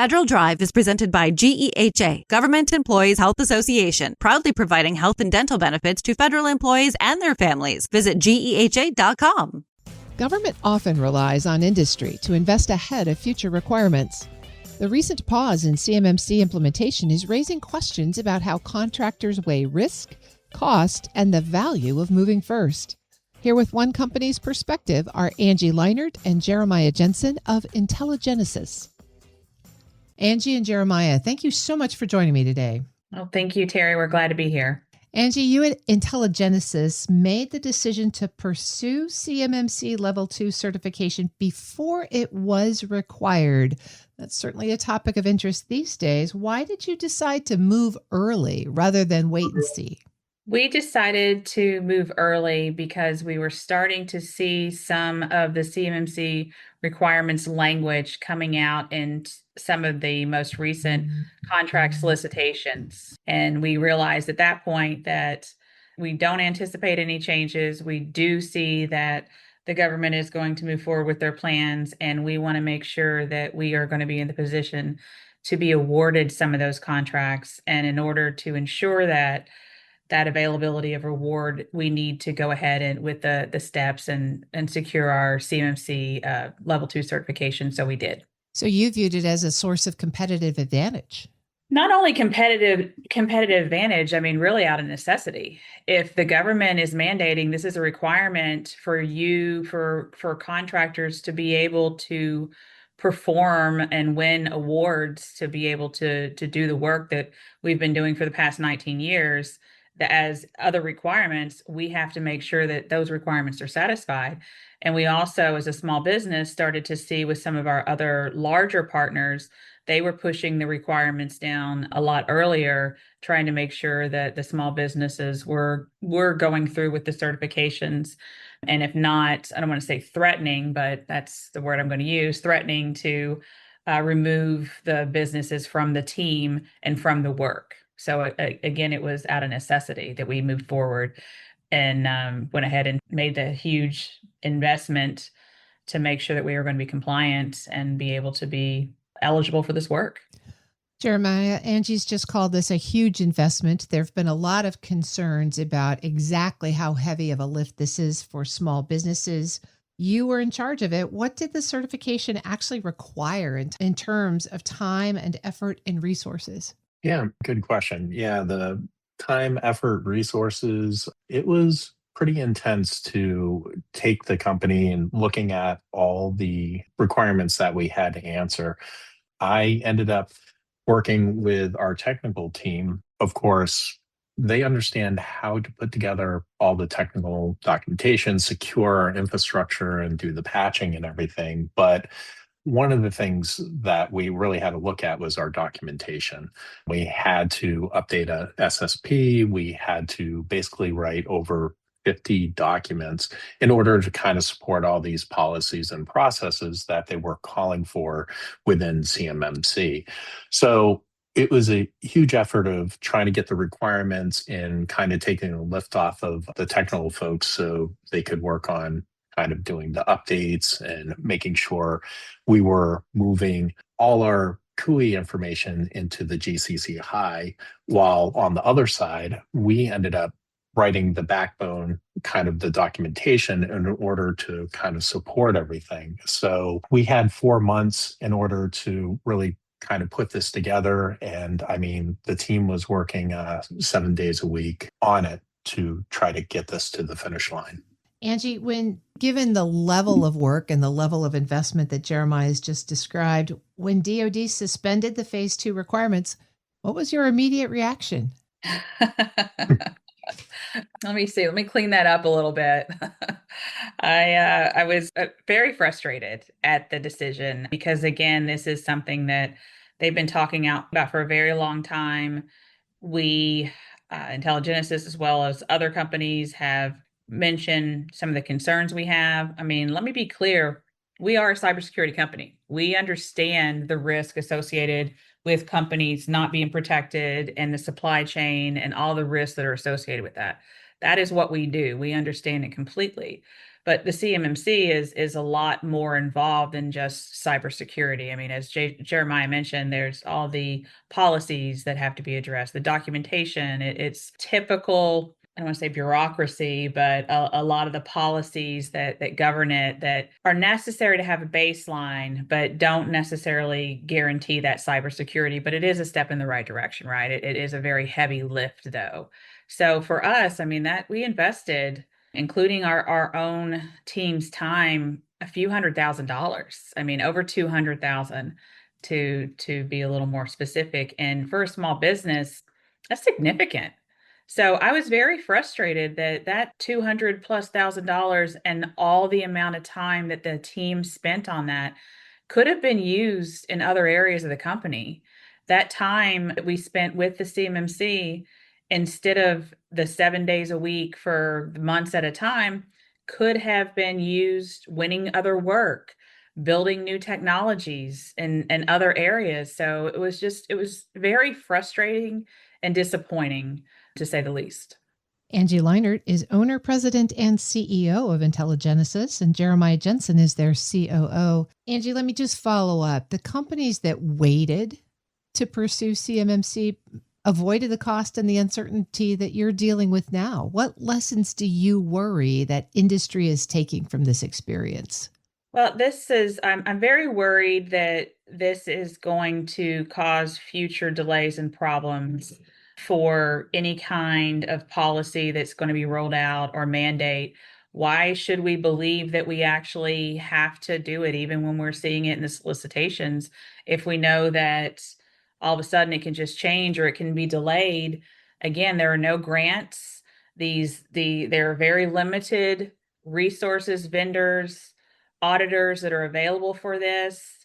Federal Drive is presented by GEHA, Government Employees Health Association, proudly providing health and dental benefits to federal employees and their families. Visit GEHA.com. Government often relies on industry to invest ahead of future requirements. The recent pause in CMMC implementation is raising questions about how contractors weigh risk, cost, and the value of moving first. Here with one company's perspective are Angie Lienert and Jeremiah Jensen of IntelliGenesis. Angie and Jeremiah, thank you so much for joining me today. Well, thank you, Terry. We're glad to be here. Angie, you at IntelliGenesis made the decision to pursue CMMC Level 2 certification before it was required. That's certainly a topic of interest these days. Why did you decide to move early rather than wait and see? We decided to move early because we were starting to see some of the CMMC requirements language coming out in some of the most recent contract solicitations. And we realized at that point that we don't anticipate any changes. We do see that the government is going to move forward with their plans, and we want to make sure that we are going to be in the position to be awarded some of those contracts. And in order to ensure that availability of reward, we need to go ahead and with the steps and secure our CMMC Level 2 certification. So we did. So you viewed it as a source of competitive advantage. Not only competitive advantage, I mean, really out of necessity. If the government is mandating this is a requirement for you, for contractors to be able to perform and win awards, to be able to do the work that we've been doing for the past 19 years, that as other requirements, we have to make sure that those requirements are satisfied. And we also, as a small business, started to see with some of our other larger partners, they were pushing the requirements down a lot earlier, trying to make sure that the small businesses were going through with the certifications. And if not, I don't want to say threatening, but that's the word I'm going to use, threatening to remove the businesses from the team and from the work. So again, it was out of necessity that we moved forward and went ahead and made the huge investment to make sure that we were going to be compliant and be able to be eligible for this work. Jeremiah, Angie's just called this a huge investment. There have been a lot of concerns about exactly how heavy of a lift this is for small businesses. You were in charge of it. What did the certification actually require in terms of time and effort and resources? Yeah, good question. Yeah, the time, effort, resources, it was pretty intense to take the company and looking at all the requirements that we had to answer. I ended up working with our technical team. Of course, they understand how to put together all the technical documentation, secure our infrastructure, and do the patching and everything. But one of the things that we really had to look at was our documentation. We had to update a SSP. We had to basically write over 50 documents in order to kind of support all these policies and processes that they were calling for within CMMC. So it was a huge effort of trying to get the requirements and kind of taking the lift off of the technical folks so they could work on kind of doing the updates and making sure we were moving all our CUI information into the GCC High, while on the other side, we ended up writing the backbone, kind of the documentation in order to kind of support everything. So we had 4 months in order to really kind of put this together. And I mean, the team was working 7 days a week on it to try to get this to the finish line. Angie, when given the level of work and the level of investment that Jeremiah has just described, when DoD suspended the Phase 2 requirements, what was your immediate reaction? Let me see. Let me clean that up a little bit. I was very frustrated at the decision because, again, this is something that they've been talking about for a very long time. We, IntelliGenesis, as well as other companies, have mentioned some of the concerns we have. I mean, let me be clear. We are a cybersecurity company. We understand the risk associated with companies not being protected and the supply chain and all the risks that are associated with that. That is what we do. We understand it completely. But the CMMC is a lot more involved than just cybersecurity. I mean, as Jeremiah mentioned, there's all the policies that have to be addressed, the documentation. It's typical, I don't want to say bureaucracy, but a lot of the policies that govern it that are necessary to have a baseline, but don't necessarily guarantee that cybersecurity. But it is a step in the right direction, right? It is a very heavy lift, though. So for us, I mean, that we invested, including our own team's time, a few $100,000. I mean, over 200,000 to be a little more specific. And for a small business, that's significant. So I was very frustrated that 200 plus $1,000 and all the amount of time that the team spent on that could have been used in other areas of the company. That time that we spent with the CMMC, instead of the 7 days a week for months at a time, could have been used winning other work, building new technologies in other areas. So it was very frustrating and disappointing, to say the least. Angie Lienert is owner, president, and CEO of IntelliGenesis, and Jeremiah Jensen is their COO. Angie, let me just follow up. The companies that waited to pursue CMMC avoided the cost and the uncertainty that you're dealing with now. What lessons do you worry that industry is taking from this experience? Well, I'm very worried that this is going to cause future delays and problems for any kind of policy that's going to be rolled out or mandate. Why should we believe that we actually have to do it, even when we're seeing it in the solicitations, if we know that all of a sudden it can just change or it can be delayed? Again, there are no grants. There are very limited resources, vendors, auditors that are available for this.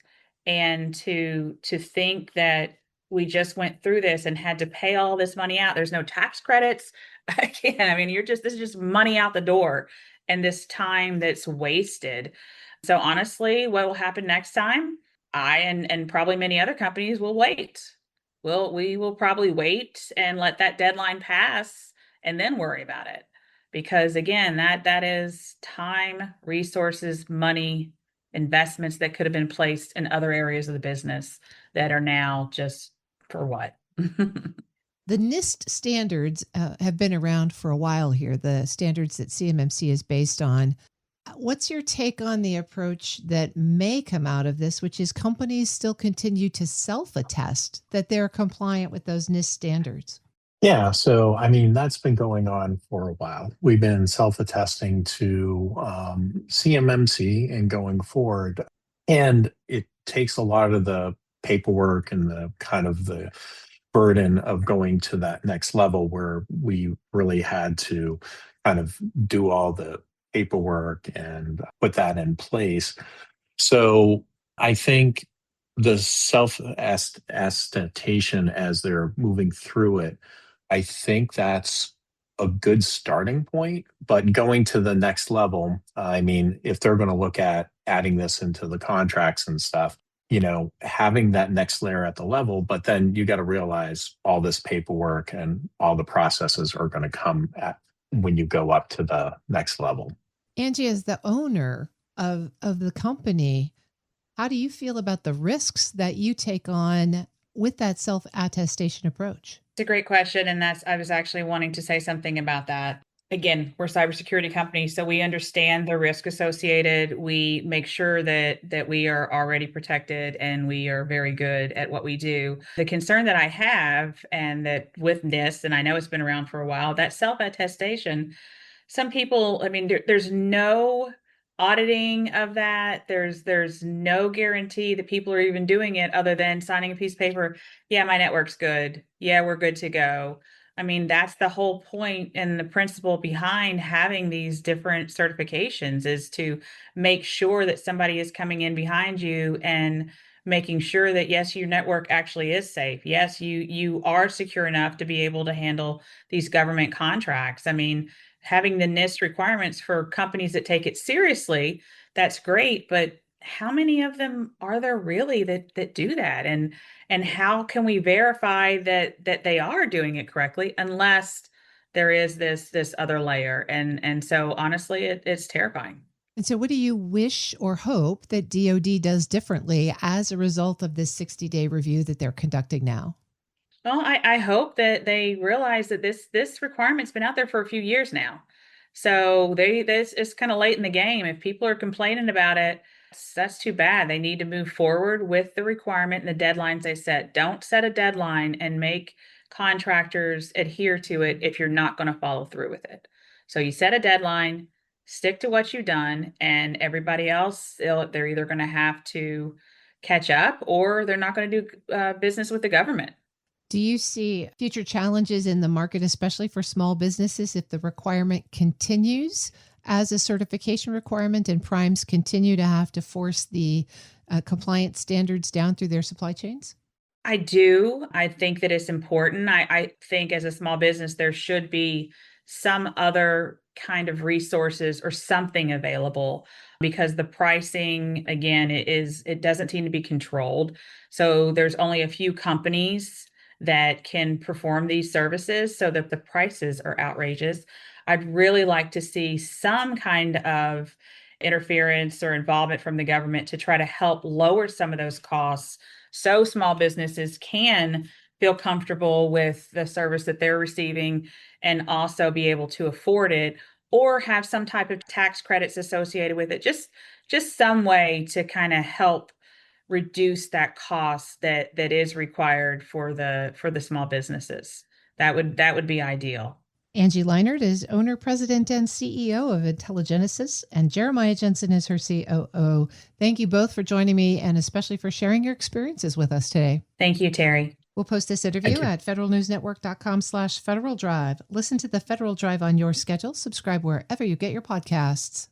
And to think that we just went through this and had to pay all this money out, there's no tax credits. Again, I mean, this is just money out the door and this time that's wasted. So honestly, what will happen next time? I and probably many other companies will wait. We will probably wait and let that deadline pass and then worry about it. Because again, that is time, resources, money, investments that could have been placed in other areas of the business that are now just for what? The NIST standards have been around for a while here, the standards that CMMC is based on. What's your take on the approach that may come out of this, which is companies still continue to self-attest that they're compliant with those NIST standards? Yeah, so I mean, that's been going on for a while. We've been self-attesting to CMMC and going forward. And it takes a lot of the paperwork and the kind of the burden of going to that next level where we really had to kind of do all the paperwork and put that in place. So I think the self-attestation as they're moving through it, I think that's a good starting point. But going to the next level, I mean, if they're going to look at adding this into the contracts and stuff, having that next layer at the level, but then you got to realize all this paperwork and all the processes are going to come at when you go up to the next level. Angie, as the owner of the company, how do you feel about the risks that you take on with that self-attestation approach? It's a great question. And I was actually wanting to say something about that. Again, we're a cybersecurity company, so we understand the risk associated. We make sure that we are already protected and we are very good at what we do. The concern that I have, and that with NIST, and I know it's been around for a while, that self-attestation, some people, I mean, there's no auditing of that. There's no guarantee that people are even doing it other than signing a piece of paper. Yeah, my network's good. Yeah, we're good to go. I mean, that's the whole point and the principle behind having these different certifications, is to make sure that somebody is coming in behind you and making sure that, yes, your network actually is safe. Yes, you are secure enough to be able to handle these government contracts. I mean, having the NIST requirements for companies that take it seriously, that's great, but how many of them are there really that do that? And how can we verify that they are doing it correctly unless there is this other layer? And so honestly, it's terrifying. And so what do you wish or hope that DoD does differently as a result of this 60-day review that they're conducting now? Well, I hope that they realize that this requirement's been out there for a few years now. So this is kind of late in the game. If people are complaining about it, that's too bad. They need to move forward with the requirement and the deadlines they set. Don't set a deadline and make contractors adhere to it if you're not going to follow through with it. So you set a deadline, stick to what you've done, and everybody else, they're either going to have to catch up or they're not going to do business with the government. Do you see future challenges in the market, especially for small businesses, if the requirement continues as a certification requirement and primes continue to have to force the compliance standards down through their supply chains? I do. I think that it's important. I think as a small business, there should be some other kind of resources or something available because the pricing, again, it doesn't seem to be controlled. So there's only a few companies that can perform these services so that the prices are outrageous. I'd really like to see some kind of interference or involvement from the government to try to help lower some of those costs so small businesses can feel comfortable with the service that they're receiving and also be able to afford it or have some type of tax credits associated with it. Just some way to kind of help reduce that cost that is required for the small businesses. That would be ideal. Angie Lienert is owner, president, and CEO of IntelliGenesis, and Jeremiah Jensen is her COO. Thank you both for joining me and especially for sharing your experiences with us today. Thank you, Terry. We'll post this interview at federalnewsnetwork.com/Federal Drive. Listen to the Federal Drive on your schedule. Subscribe wherever you get your podcasts.